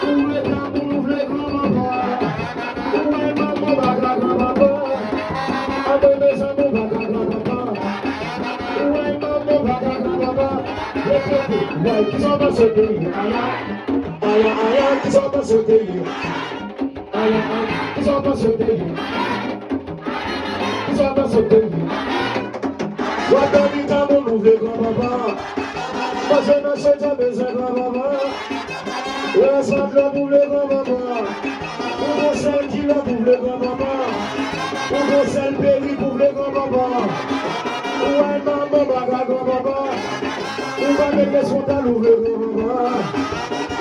Oué Kaboul ouvre grand maman. Oué maman baga grand maman. Ande mes amours baga grand maman. Oué maman baga grand maman. Répétez, ouais, qui sont dans ce pays? Aya, aya, qui sont dans ce pays? Aya, aya, qui sont dans ce pays? Qui sont dans ce pays? Oué Kaboul ouvre grand maman. Moi je ne sais jamais grand maman. Le centre pour le grand maman. Pour celle qui l'a pour le grand maman. Pour celle pays pour le grand maman. Ouais maman baga grand maman. On va mettre son talou le grand maman.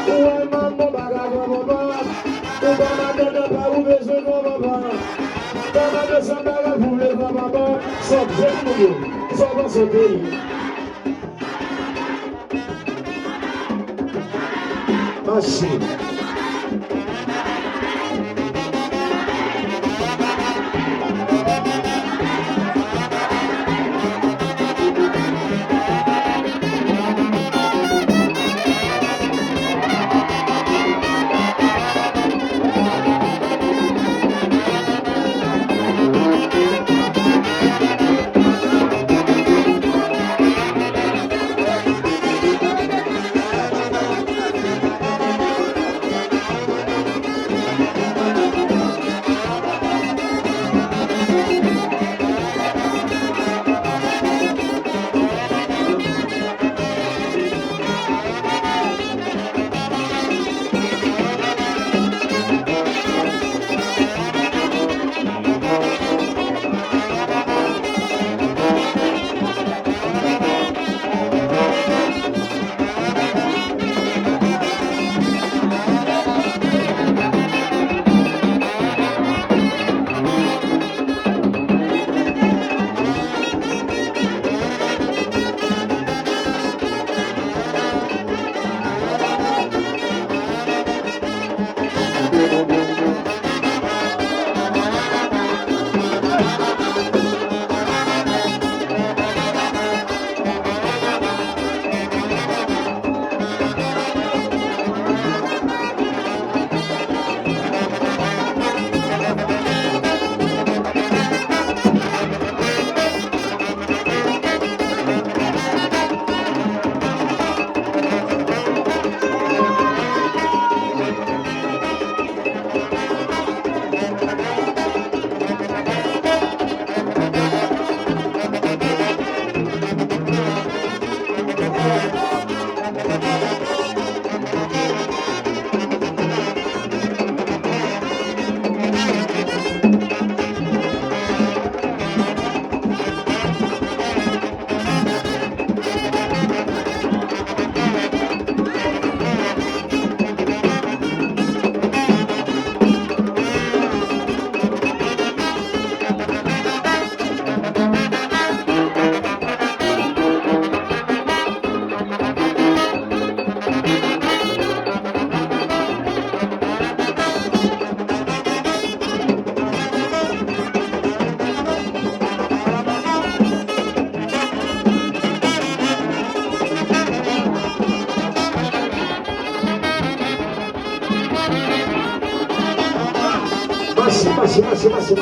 Ouais maman baga grand maman. On va mettre pas où besoin grand maman. On va mettre son talou pour le grand maman. Sans bien sans dans ce pays. Machine.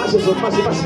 Passe. Passe.